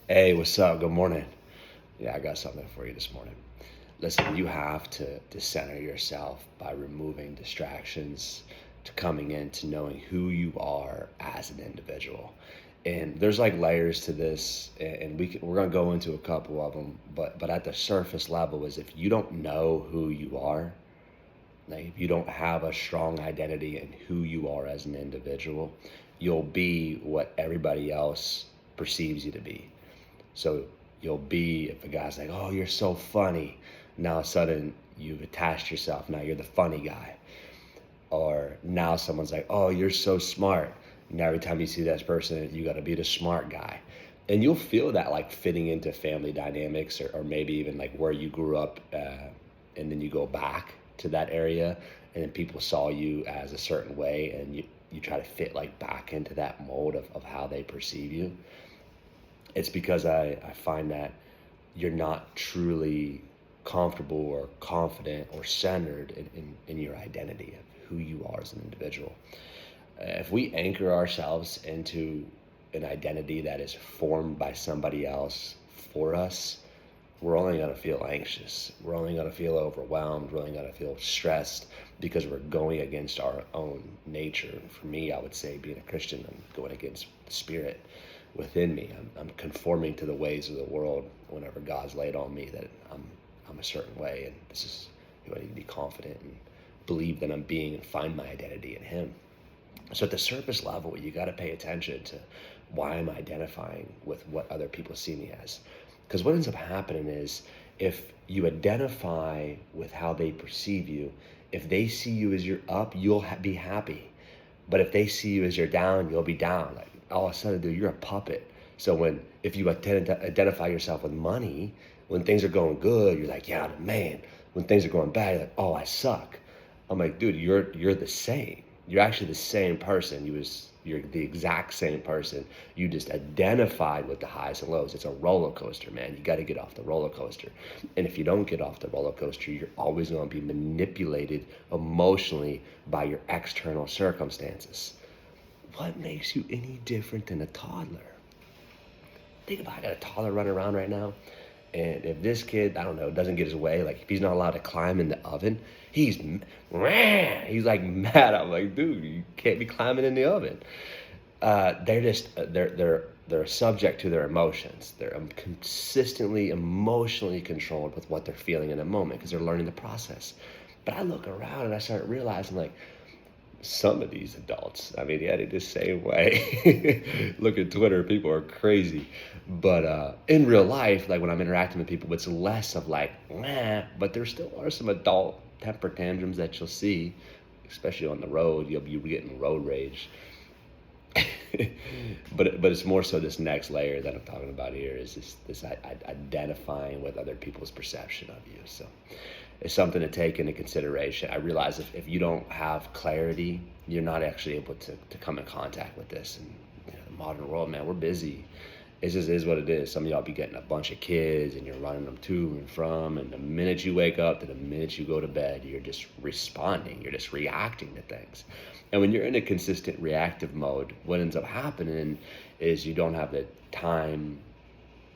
Hey, what's up? Good morning. Yeah, I got something for you this morning. Listen, you have to center yourself by removing distractions, to coming into knowing who you are as an individual. And there's like layers to this, and we're gonna go into a couple of them. But at the surface level is if you don't know who you are, like if you don't have a strong identity in who you are as an individual, you'll be what everybody else perceives you to be. So you'll be, if a guy's like, oh, you're so funny, now all of a sudden you've attached yourself. Now you're the funny guy. Or now someone's like, oh, you're so smart. Now every time you see that person, you got to be the smart guy. And you'll feel that like fitting into family dynamics or maybe even like where you grew up. And then you go back to that area and then people saw you as a certain way and you try to fit like back into that mold of how they perceive you. It's because I find that you're not truly comfortable or confident or centered in your identity of who you are as an individual. If we anchor ourselves into an identity that is formed by somebody else for us, we're only going to feel anxious. We're only going to feel overwhelmed. We're only going to feel stressed because we're going against our own nature. For me, I would say being a Christian, I'm going against the spirit within me. I'm conforming to the ways of the world whenever God's laid on me that I'm a certain way, and this is who I need to be confident and believe that I'm being and find my identity in Him. So at the surface level, you got to pay attention to why I'm identifying with what other people see me as. Because what ends up happening is if you identify with how they perceive you, if they see you as you're up, you'll be happy. But if they see you as you're down, you'll be down. Like all of a sudden, dude, you're a puppet. So if you identify yourself with money, when things are going good, you're like, yeah, I'm the man. When things are going bad, you're like, oh, I suck. I'm like, dude, you're the same. You're actually the same person. You're the exact same person. You just identified with the highs and lows. It's a roller coaster, man. You got to get off the roller coaster. And if you don't get off the roller coaster, you're always going to be manipulated emotionally by your external circumstances. What makes you any different than a toddler? Think about it. I got a toddler running around right now. And if this kid, I don't know, doesn't get his way, like if he's not allowed to climb in the oven, he's like mad. I'm like, dude, you can't be climbing in the oven. They're subject to their emotions. They're consistently emotionally controlled with what they're feeling in a moment because they're learning the process. But I look around and I start realizing like some of these adults, I mean, yeah, they're the same way. Look at Twitter, people are crazy. But in real life, like when I'm interacting with people, it's less of like, but there still are some adult temper tantrums that you'll see, especially on the road. You'll be getting road rage. But it's more so this next layer that I'm talking about here is this identifying with other people's perception of you. So it's something to take into consideration. I realize if you don't have clarity, you're not actually able to come in contact with this. And the modern world, man, we're busy. It just is what it is. Some of y'all be getting a bunch of kids and you're running them to and from. And the minute you wake up to the minute you go to bed, you're just responding. You're just reacting to things. And when you're in a consistent reactive mode, what ends up happening is you don't have the time,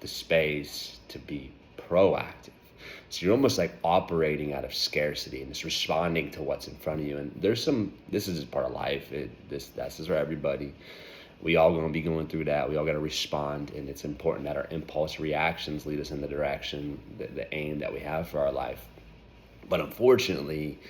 the space to be proactive. So you're almost like operating out of scarcity and just responding to what's in front of you. And this is just part of life. This is for everybody. We all going to be going through that. We all got to respond, and it's important that our impulse reactions lead us in the direction, the aim that we have for our life. But unfortunately,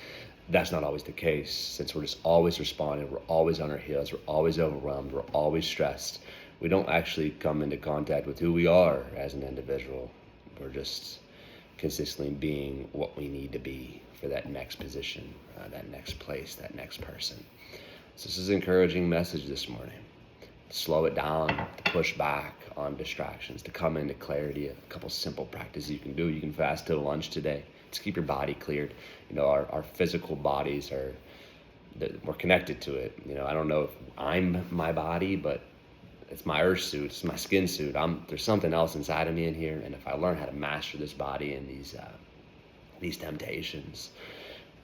that's not always the case. Since we're just always responding, we're always on our heels, we're always overwhelmed, we're always stressed. We don't actually come into contact with who we are as an individual. We're just consistently being what we need to be for that next position, that next place, that next person. So this is an encouraging message this morning. Slow it down, to push back on distractions, to come into clarity. A couple simple practices you can do. You can fast till lunch today to keep your body cleared. Our physical bodies we're connected to it. I don't know if I'm my body, but it's my earth suit, it's my skin suit. There's something else inside of me in here, and if I learn how to master this body and these temptations,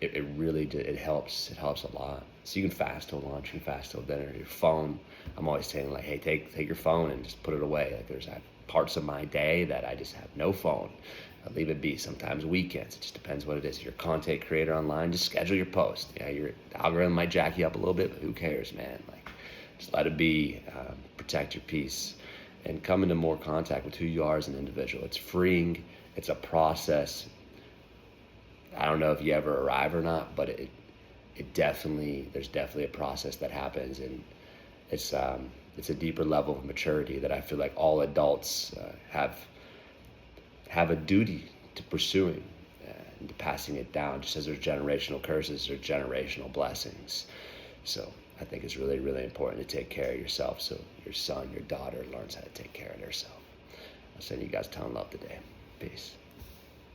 it really it helps a lot. So you can fast till lunch, you can fast till dinner. Your phone, I'm always saying like, hey, take your phone and just put it away. Like there's parts of my day that I just have no phone. I leave it be. Sometimes weekends, it just depends what it is. If you're a content creator online, just schedule your post. Yeah, your algorithm might jack you up a little bit, but who cares, man? Like just let it be. Protect your peace and come into more contact with who you are as an individual. It's freeing. It's a process. I don't know if you ever arrive or not, but there's definitely a process that happens, and it's a deeper level of maturity that I feel like all adults have a duty to pursuing and to passing it down, just as there's generational curses or generational blessings. So I think it's really, really important to take care of yourself so your son, your daughter learns how to take care of themselves. I'll send you guys ton of love today. Peace.